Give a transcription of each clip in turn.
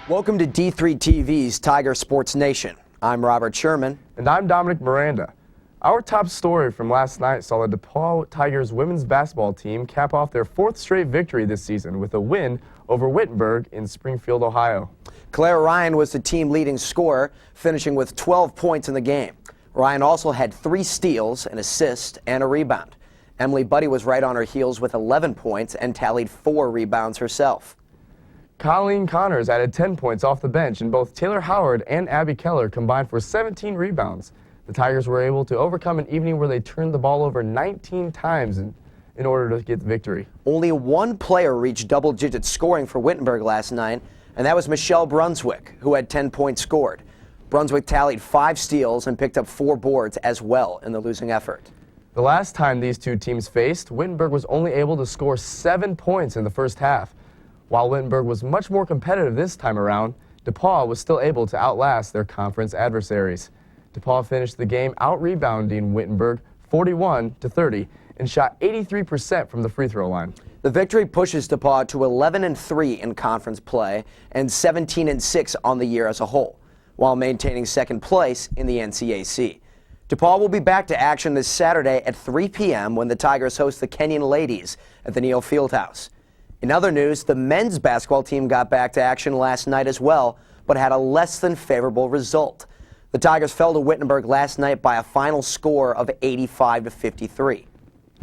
Welcome to D3 TV's Tiger Sports Nation. I'm Robert Sherman. And I'm Dominic Miranda. Our top story from last night saw the DePaul Tigers women's basketball team cap off their 4th straight victory this season with a win over Wittenberg in Springfield, Ohio. Claire Ryan was the team leading scorer, finishing with 12 points in the game. Ryan also had 3 steals, an assist, and a rebound. Emily Buddy was right on her heels with 11 points and tallied 4 rebounds herself. Colleen Connors added 10 points off the bench, and both Taylor Howard and Abby Keller combined for 17 rebounds. The Tigers were able to overcome an evening where they turned the ball over 19 times in order to get the victory. Only one player reached double-digit scoring for Wittenberg last night, and that was Michelle Brunswick, who had 10 points scored. Brunswick tallied 5 steals and picked up 4 boards as well in the losing effort. The last time these two teams faced, Wittenberg was only able to score 7 points in the first half. While Wittenberg was much more competitive this time around, DePaul was still able to outlast their conference adversaries. DePaul finished the game out-rebounding Wittenberg 41-30 and shot 83% from the free throw line. The victory pushes DePaul to 11-3 in conference play and 17-6 on the year as a whole, while maintaining second place in the NCAC. DePaul will be back to action this Saturday at 3 p.m. when the Tigers host the Kenyon Ladies at the Neal Fieldhouse. In other news, the men's basketball team got back to action last night as well, but had a less than favorable result. The Tigers fell to Wittenberg last night by a final score of 85-53.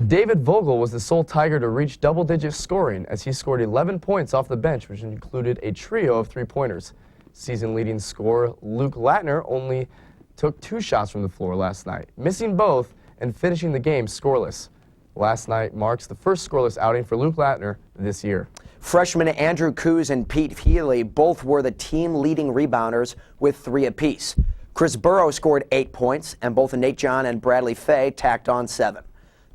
David Vogel was the sole Tiger to reach double-digit scoring as he scored 11 points off the bench, which included a trio of 3-pointers. Season-leading scorer Luke Latner only took 2 shots from the floor last night, missing both and finishing the game scoreless. Last night marks the first scoreless outing for Luke Latner this year. Freshmen Andrew Coos and Pete Healy both were the team-leading rebounders with 3 apiece. Chris Burrow scored 8 points, and both Nate John and Bradley Fay tacked on 7.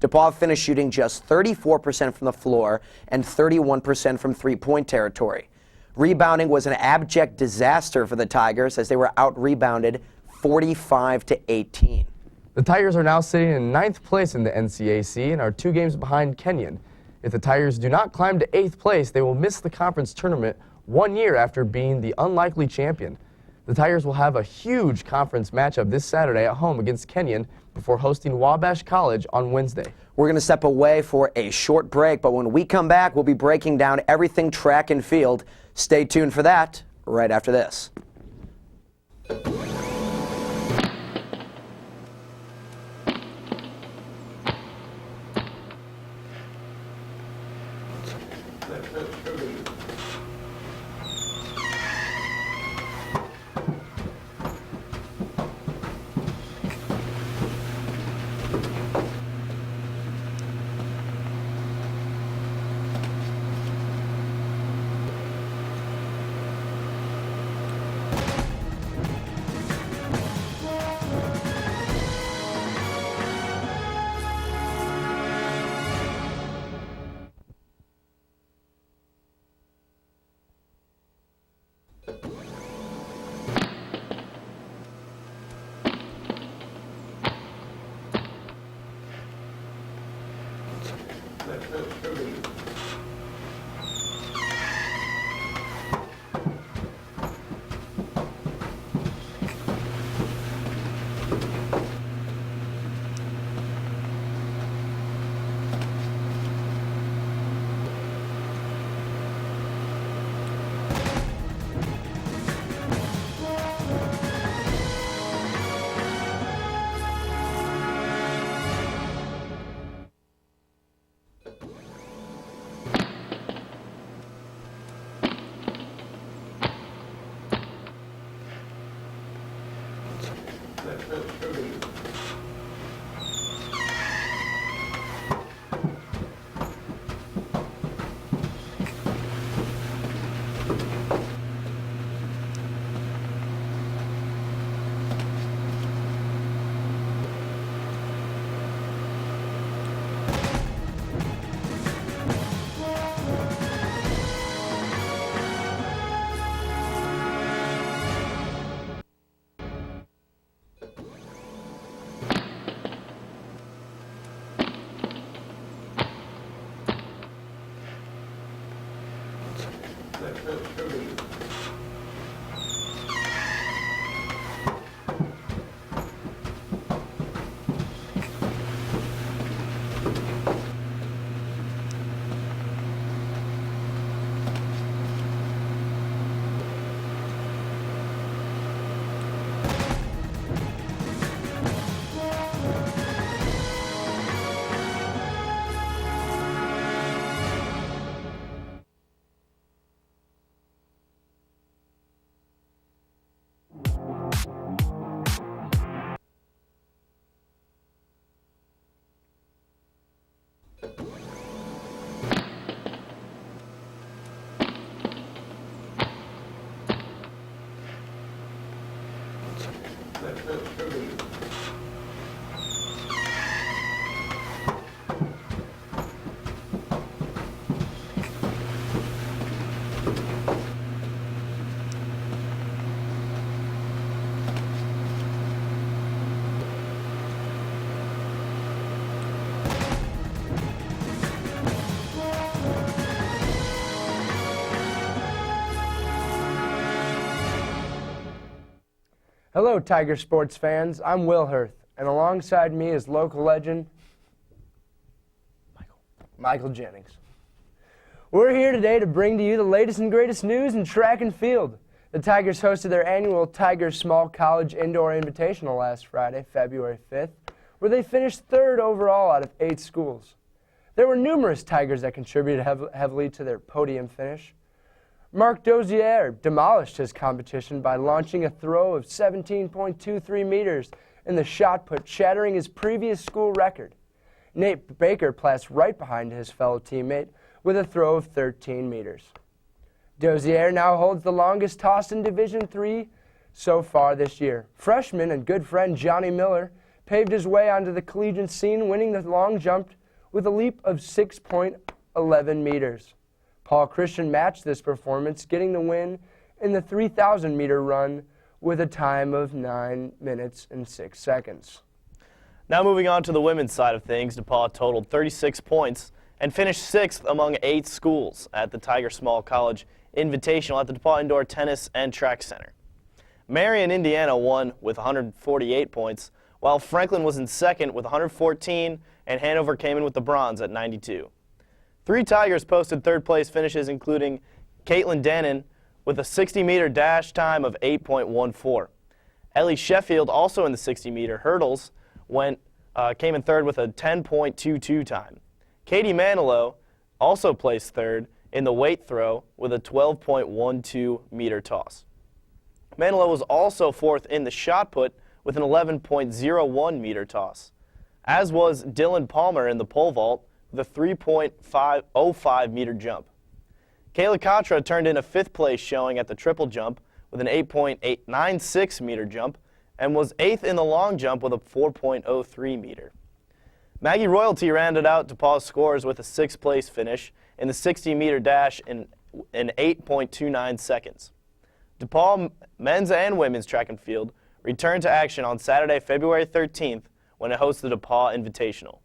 DePaul finished shooting just 34% from the floor and 31% from three-point territory. Rebounding was an abject disaster for the Tigers as they were out-rebounded 45-18. The Tigers are now sitting in 9th place in the NCAC and are 2 games behind Kenyon. If the Tigers do not climb to 8th place, they will miss the conference tournament 1 year after being the unlikely champion. The Tigers will have a huge conference matchup this Saturday at home against Kenyon before hosting Wabash College on Wednesday. We're going to step away for a short break, but when we come back, we'll be breaking down everything track and field. Stay tuned for that right after this. Hello, Tiger sports fans. I'm Will Hurth, and alongside me is local legend Michael Jennings. We're here today to bring to you the latest and greatest news in track and field. The Tigers hosted their annual Tigers Small College Indoor Invitational last Friday, February 5th, where they finished third overall out of 8 schools. There were numerous Tigers that contributed heavily to their podium finish. Marc Dozier demolished his competition by launching a throw of 17.23 meters in the shot put, shattering his previous school record. Nate Baker placed right behind his fellow teammate with a throw of 13 meters. Dozier now holds the longest toss in Division III so far this year. Freshman and good friend Johnny Miller paved his way onto the collegiate scene, winning the long jump with a leap of 6.11 meters. Paul Christian matched this performance, getting the win in the 3,000-meter run with a time of 9 minutes and 6 seconds. Now moving on to the women's side of things, DePaul totaled 36 points and finished 6th among 8 schools at the Tiger Small College Invitational at the DePaul Indoor Tennis and Track Center. Marion, Indiana won with 148 points, while Franklin was in second with 114, and Hanover came in with the bronze at 92. 3 Tigers posted third-place finishes, including Caitlin Dannon with a 60-meter dash time of 8.14. Ellie Sheffield, also in the 60-meter hurdles, came in third with a 10.22 time. Katie Manilow also placed third in the weight throw with a 12.12 meter toss. Manilow was also fourth in the shot put with an 11.01 meter toss, as was Dylan Palmer in the pole vault with a 3.05 meter jump. Kayla Contra turned in a 5th place showing at the triple jump with an 8.96 meter jump and was 8th in the long jump with a 4.03 meter. Maggie Royalty rounded out DePaul's scores with a 6th place finish in the 60-meter dash in 8.29 seconds. DePaul men's and women's track and field returned to action on Saturday, February 13th when it hosts the DePaul Invitational.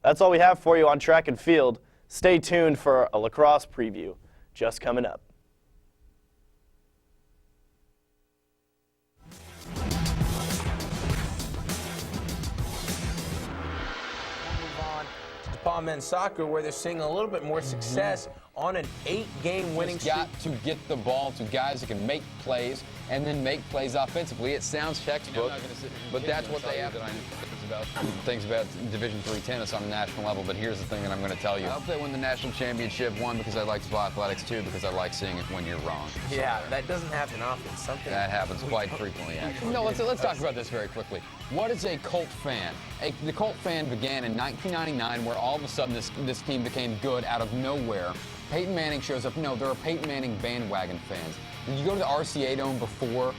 That's all we have for you on track and field. Stay tuned for a lacrosse preview just coming up. DePaul men's soccer, where they're seeing a little bit more success on an 8-game winning streak. Got to get the ball to guys that can make plays and then make plays offensively. It sounds textbook, but that's what they have. Things about Division III tennis on a national level, but here's the thing that I'm going to tell you. I hope they win the national championship, one, because I like DePaul athletics, two, because I like seeing it when you're wrong. Yeah, that doesn't happen often. That happens quite frequently, actually. No, let's talk about this very quickly. What is a Colt fan? The Colt fan began in 1999, where all of a sudden this team became good out of nowhere. Peyton Manning shows up. No, there are Peyton Manning bandwagon fans. Did you go to the RCA Dome before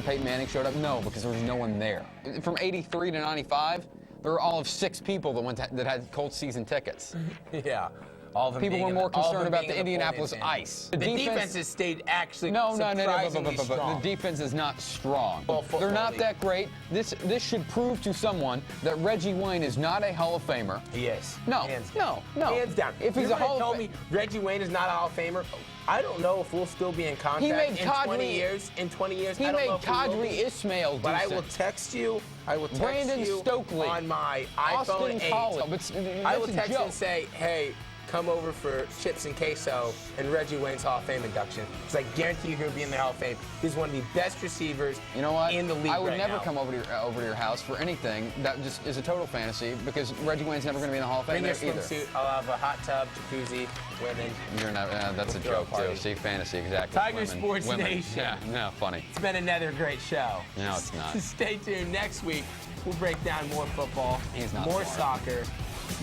Peyton Manning showed up? No, because there was no one there. From 83 to 95, there were all of 6 people that had Colts season tickets. Yeah. All of them people were more concerned about the Indianapolis Ice. The defense has stayed actually No. strong. The defense is not strong. Well, they're not that great. This should prove to someone that Reggie Wayne is not a Hall of Famer. He is. No. Hands No. Hands down. If he's a Hall of told me Reggie Wayne is not a Hall of Famer, I don't know if we'll still be in contact in 20 years. In 20 years, he I don't made know if we will Kadri be. Ismail do But I will text you. Brandon you Stokely on my Austin iPhone 8. Collins. I will text you and say, hey, come over for chips and queso and Reggie Wayne's Hall of Fame induction. Because I guarantee you he'll be in the Hall of Fame. He's one of the best receivers in the league. I would never come over to your house for anything. That just is a total fantasy because Reggie Wayne's never going to be in the Hall of Fame either. Bring your swimsuit. I'll have a hot tub, jacuzzi, women. You're not. That's a joke too. See, fantasy exactly. Tiger Sports Nation. Yeah, no, funny. It's been another great show. No, it's not. Stay tuned. Next week, we'll break down more football, more soccer,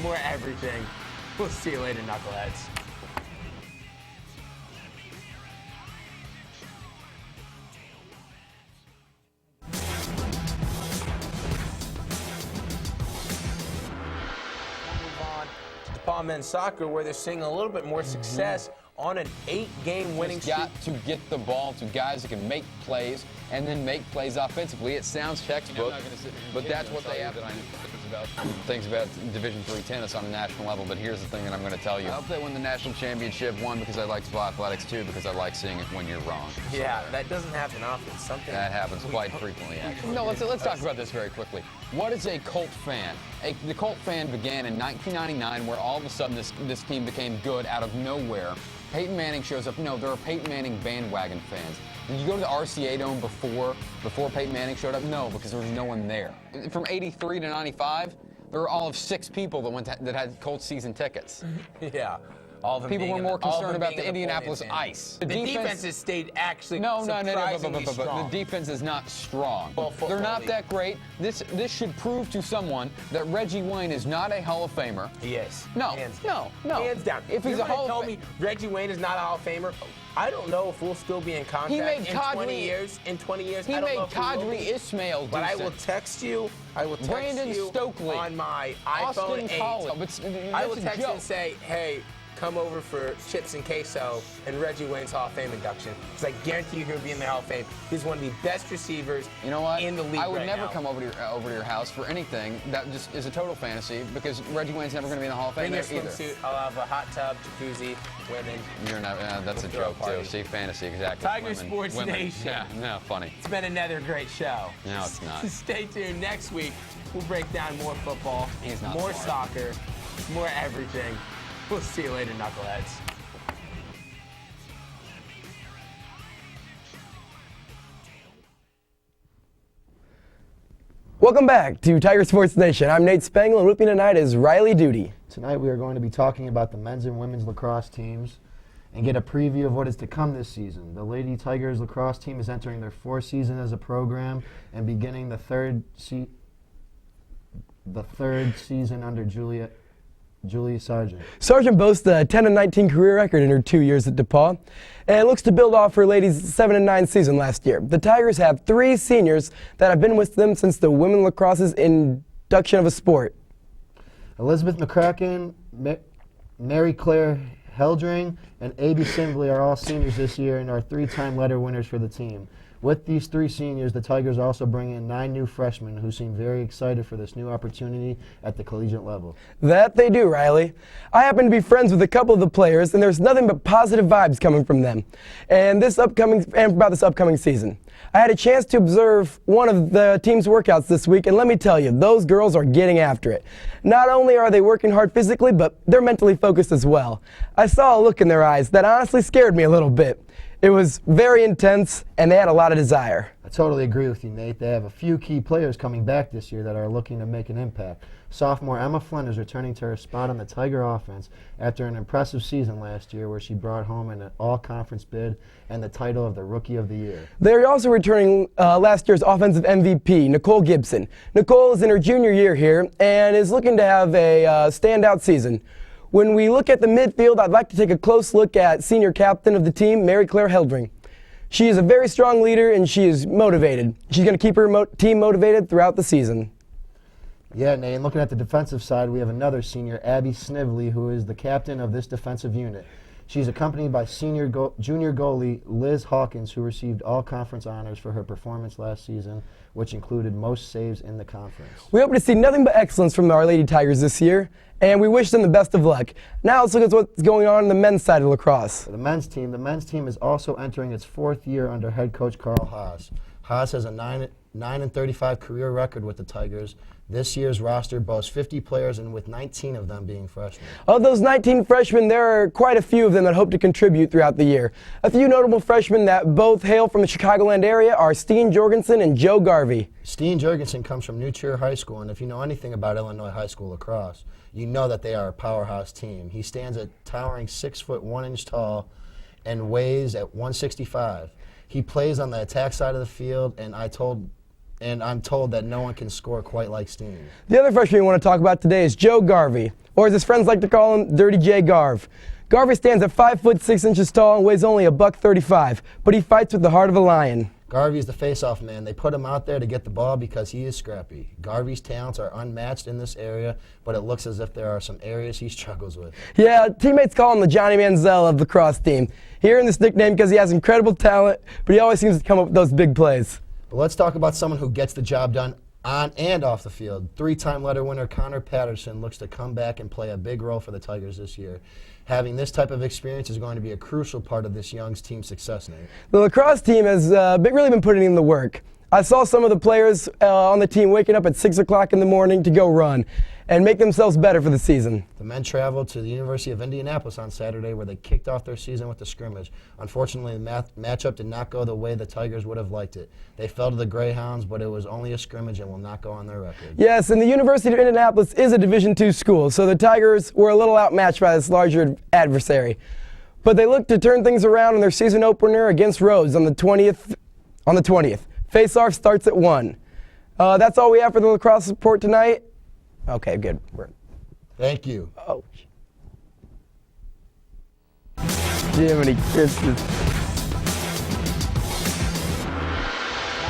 more everything. We'll see you later, knuckleheads. DePaul men's soccer, where they're seeing a little bit more success on an 8-game winning streak. Got to get the ball to guys that can make plays and then make plays offensively. It sounds textbook, but that's what they have. about Division III tennis on a national level, but here's the thing that I'm going to tell you. I hope they win the national championship, one, because I like spa athletics, two, because I like seeing it when you're wrong. Yeah, that doesn't happen often. Something That happens quite frequently, actually. No, let's talk about this very quickly. What is a Colt fan? The Colt fan began in 1999, where all of a sudden this team became good out of nowhere. Peyton Manning shows up. No, there are Peyton Manning bandwagon fans. Did you go to the RCA Dome before Peyton Manning showed up? No, because there was no one there. From 83 to 95, there were all of 6 people that had Colts season tickets. Yeah. All of them People being were more all of concerned them about being the in Indianapolis Napoleon family. Ice. The defense has stayed actually surprisingly strong. The defense is not strong. Well, They're not football that great. This should prove to someone that Reggie Wayne is not a Hall of Famer. He is. No, Hands no, no. Hands down. If he's you a Hall of told Famer, me Reggie Wayne is not a Hall of Famer, I don't know if we'll still be in contact made in 20 years. In 20 years, he I don't know made if we will Kadri be. Ismail But I will decent. text you. I will text Brandon you Stokely. on my Austin iPhone 8. Collins. I will That's a text joke. and say, hey, come over for chips and queso and Reggie Wayne's Hall of Fame induction. Because I guarantee you he'll be in the Hall of Fame. He's one of the best receivers You know what? in the league I would right never now. come over to your house for anything. That just is a total fantasy because Reggie Wayne's never going to be in the Hall of Fame Bring your there either. swimsuit. I'll have a hot tub, jacuzzi, women. You're not. That's a We'll throw a joke too. party. See, fantasy exactly. Tiger Women- Sports women. Nation. Yeah, no, funny. It's been another great show. No, it's not. Stay tuned. Next week, we'll break down more football, He's not more smart. soccer, more everything. We'll see you later, knuckleheads. Welcome back to Tiger Sports Nation. I'm Nate Spangle, and with me tonight is Riley Duty. Tonight we are going to be talking about the men's and women's lacrosse teams and get a preview of what is to come this season. The Lady Tigers lacrosse team is entering their 4th season as a program and beginning the third season under Julia Sargent. Sargent boasts a 10-19 career record in her 2 years at DePaul, and looks to build off her ladies' 7-9 season last year. The Tigers have 3 seniors that have been with them since the women lacrosse's induction of a sport. Elizabeth McCracken, Mary Claire Heldring, and A.B. Simbley are all seniors this year and are 3-time letter winners for the team. With these 3 seniors, the Tigers also bring in 9 new freshmen who seem very excited for this new opportunity at the collegiate level. That they do, Riley. I happen to be friends with a couple of the players, and there's nothing but positive vibes coming from them and about this upcoming season. I had a chance to observe one of the team's workouts this week, and let me tell you, those girls are getting after it. Not only are they working hard physically, but they're mentally focused as well. I saw a look in their eyes that honestly scared me a little bit. It was very intense, and they had a lot of desire. I totally agree with you, Nate. They have a few key players coming back this year that are looking to make an impact. Sophomore Emma Flynn is returning to her spot on the Tiger offense after an impressive season last year where she brought home an all-conference bid and the title of the Rookie of the Year. They're also returning last year's offensive MVP, Nicole Gibson. Nicole is in her junior year here and is looking to have a standout season. When we look at the midfield, I'd like to take a close look at senior captain of the team, Mary Claire Heldring. She is a very strong leader and she is motivated. She's going to keep her team motivated throughout the season. Yeah, Nate, and looking at the defensive side, we have another senior, Abby Snively, who is the captain of this defensive unit. She's accompanied by junior goalie Liz Hawkins, who received all conference honors for her performance last season, which included most saves in the conference. We hope to see nothing but excellence from our Lady Tigers this year, and we wish them the best of luck. Now let's look at what's going on the men's side of lacrosse. For the men's team is also entering its 4th year under head coach Carl Haas. Haas has a 9-35 career record with the Tigers. This year's roster boasts 50 players, and with 19 of them being freshmen. Of those 19 freshmen, there are quite a few of them that hope to contribute throughout the year. A few notable freshmen that both hail from the Chicagoland area are Steen Jorgensen and Joe Garvey. Steen Jorgensen comes from New Trier High School, and if you know anything about Illinois high school lacrosse, you know that they are a powerhouse team. He stands at towering 6 foot 1 inch tall and weighs at 165. He plays on the attack side of the field, and I'm told that no one can score quite like Steen. The other freshman we want to talk about today is Joe Garvey, or as his friends like to call him, Dirty J Garv. Garvey stands at 5 foot 6 inches tall and weighs only $135, but he fights with the heart of a lion. Garvey's the face-off man. They put him out there to get the ball because he is scrappy. Garvey's talents are unmatched in this area, but it looks as if there are some areas he struggles with. Yeah, teammates call him the Johnny Manziel of the lacrosse team. He earned this nickname because he has incredible talent, but he always seems to come up with those big plays. But let's talk about someone who gets the job done on and off the field. 3-time letter winner Connor Patterson looks to come back and play a big role for the Tigers this year. Having this type of experience is going to be a crucial part of this young team's success, Nate. The lacrosse team has really been putting in the work. I saw some of the players on the team waking up at 6 o'clock in the morning to go run and make themselves better for the season. The men traveled to the University of Indianapolis on Saturday where they kicked off their season with a scrimmage. Unfortunately, the matchup did not go the way the Tigers would have liked it. They fell to the Greyhounds, but it was only a scrimmage and will not go on their record. Yes, and the University of Indianapolis is a Division II school, so the Tigers were a little outmatched by this larger adversary. But they look to turn things around in their season opener against Rhodes on the 20th. Face-off starts at 1. That's all we have for the lacrosse report tonight. Okay, good. Thank you. Oh. Jiminy Christmas.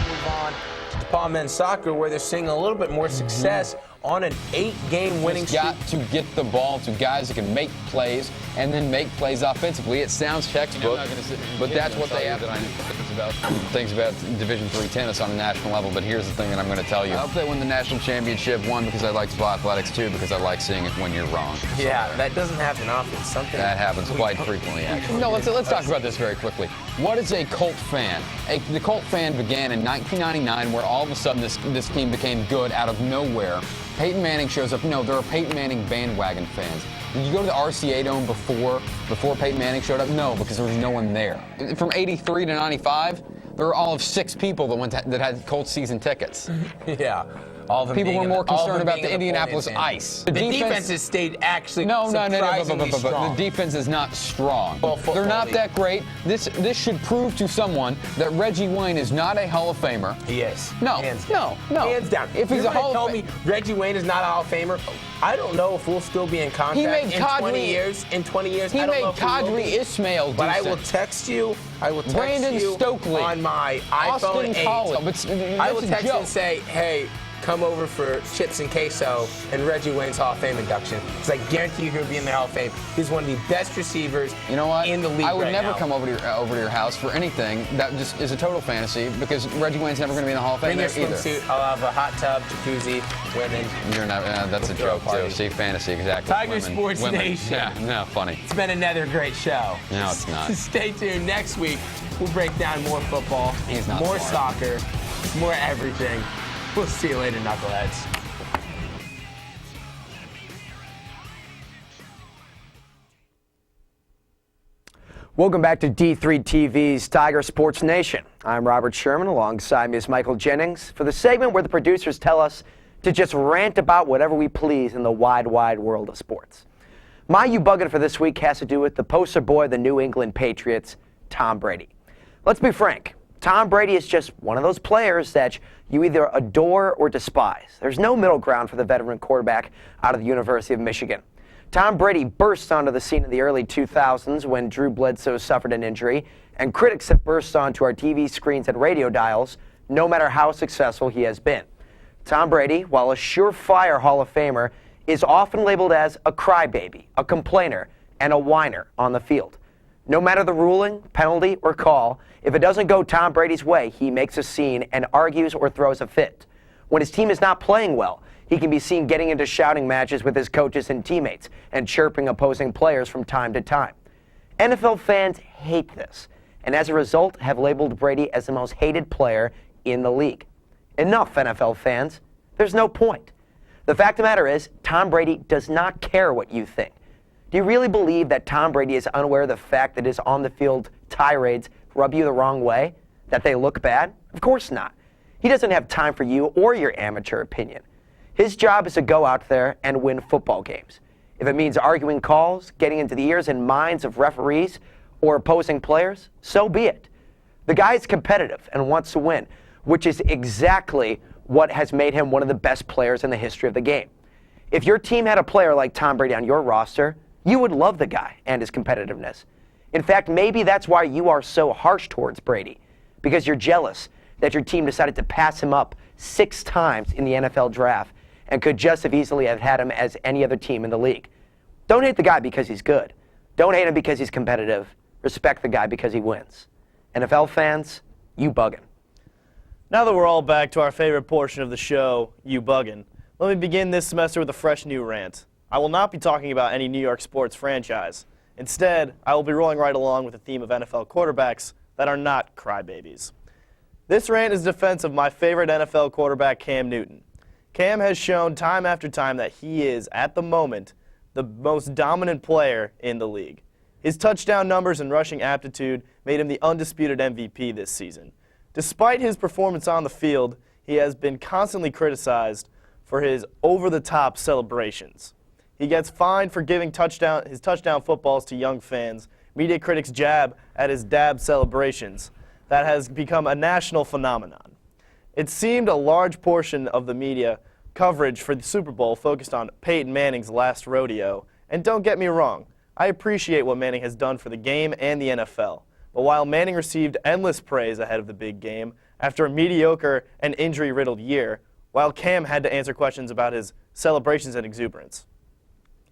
Move on to DePaul men's soccer, where they're seeing a little bit more success on an 8-game winning Just got streak. to get the ball to guys that can make plays and then make plays offensively. It sounds textbook, but that's what they have. Things about Division III tennis on a national level, but here's the thing that I'm going to tell you. I hope they win the national championship, one, because I like to play athletics, two, because I like seeing it when you're wrong. Yeah, that doesn't happen often. Something That happens quite frequently, actually. No, let's talk about this very quickly. What is a cult fan? The cult fan began in 1999, where all of a sudden this team became good out of nowhere. Peyton Manning shows up. No, there are Peyton Manning bandwagon fans. Did you go to the RCA Dome before Peyton Manning showed up? No, because there was no one there. From 83 to 95, there were all of 6 people that had Colts season tickets. Yeah. All of them People being were more all of them concerned about being the in Indianapolis Points, Ice. The defense has stayed actually surprisingly But strong. the defense is not strong. Well, football They're not league. that great. This should prove to someone that Reggie Wayne is not a Hall of Famer. He is. No, Hands down. no. Hands down. If he's You're a gonna Hall tell of me Reggie Wayne is not a Hall of Famer, I don't know if we'll still be in contact He made in 20 years. In 20 years, He I don't made know if we will Kadri be. Ismail But I will decent. text you. I will text Brandon you Stokely. on my iPhone Austin 8. Collins. I will That's a text you joke. and say, hey, come over for chips and queso and Reggie Wayne's Hall of Fame induction. Because I guarantee you he'll be in the Hall of Fame. He's one of the best receivers You know what? in the league I would right never now. come over to your house for anything. That just is a total fantasy because Reggie Wayne's never going to be in the Hall of Fame Bring your there either. swimsuit. I'll have a hot tub, jacuzzi, women. You're not. That's a Throw a joke too. party. See, fantasy exactly. Tiger Sports Nation. Yeah, no, funny. It's been another great show. No, it's not. Stay tuned. Next week, we'll break down more football, He's not more smart. soccer, more everything. We'll see you later, knuckleheads. Welcome back to D3 TV's Tiger Sports Nation. I'm Robert Sherman. Alongside me is Michael Jennings for the segment where the producers tell us to just rant about whatever we please in the wide, wide world of sports. My You Buggin' for this week has to do with the poster boy of the New England Patriots, Tom Brady. Let's be frank. Tom Brady is just one of those players that you either adore or despise. There's no middle ground for the veteran quarterback out of the University of Michigan. Tom Brady burst onto the scene in the early 2000s when Drew Bledsoe suffered an injury, and critics have burst onto our TV screens and radio dials, no matter how successful he has been. Tom Brady, while a surefire Hall of Famer, is often labeled as a crybaby, a complainer, and a whiner on the field. No matter the ruling, penalty, or call, if it doesn't go Tom Brady's way, he makes a scene and argues or throws a fit. When his team is not playing well, he can be seen getting into shouting matches with his coaches and teammates and chirping opposing players from time to time. NFL fans hate this, and as a result have labeled Brady as the most hated player in the league. Enough, NFL fans. There's no point. The fact of the matter is, Tom Brady does not care what you think. Do you really believe that Tom Brady is unaware of the fact that his on-the-field tirades rub you the wrong way? That they look bad? Of course not. He doesn't have time for you or your amateur opinion. His job is to go out there and win football games. If it means arguing calls, getting into the ears and minds of referees or opposing players, so be it. The guy is competitive and wants to win, which is exactly what has made him one of the best players in the history of the game. If your team had a player like Tom Brady on your roster, you would love the guy and his competitiveness. In fact, maybe that's why you are so harsh towards Brady, because you're jealous that your team decided to pass him up 6 times in the NFL draft and could just as easily have had him as any other team in the league. Don't hate the guy because he's good. Don't hate him because he's competitive. Respect the guy because he wins. NFL fans, you buggin'. Now that we're all back to our favorite portion of the show, You Buggin', let me begin this semester with a fresh new rant. I will not be talking about any New York sports franchise. Instead, I will be rolling right along with the theme of NFL quarterbacks that are not crybabies. This rant is in defense of my favorite NFL quarterback, Cam Newton. Cam has shown time after time that he is, at the moment, the most dominant player in the league. His touchdown numbers and rushing aptitude made him the undisputed MVP this season. Despite his performance on the field, he has been constantly criticized for his over-the-top celebrations. He gets fined for giving his touchdown footballs to young fans. Media critics jab at his dab celebrations. That has become a national phenomenon. It seemed a large portion of the media coverage for the Super Bowl focused on Peyton Manning's last rodeo. And don't get me wrong, I appreciate what Manning has done for the game and the NFL. But while Manning received endless praise ahead of the big game, after a mediocre and injury-riddled year, while Cam had to answer questions about his celebrations and exuberance.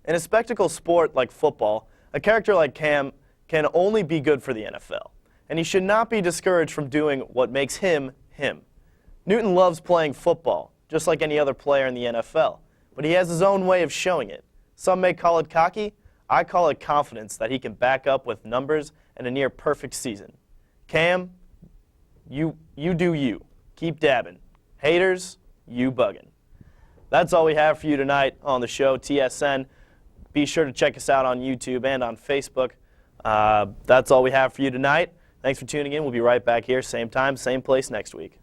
In a spectacle sport like football, a character like Cam can only be good for the NFL, and he should not be discouraged from doing what makes him, him. Newton loves playing football, just like any other player in the NFL, but he has his own way of showing it. Some may call it cocky. I call it confidence that he can back up with numbers and a near-perfect season. Cam, you do you. Keep dabbing. Haters, you bugging. That's all we have for you tonight on the show, TSN. Be sure to check us out on YouTube and on Facebook. That's all we have for you tonight. Thanks for tuning in. We'll be right back here, same time, same place next week.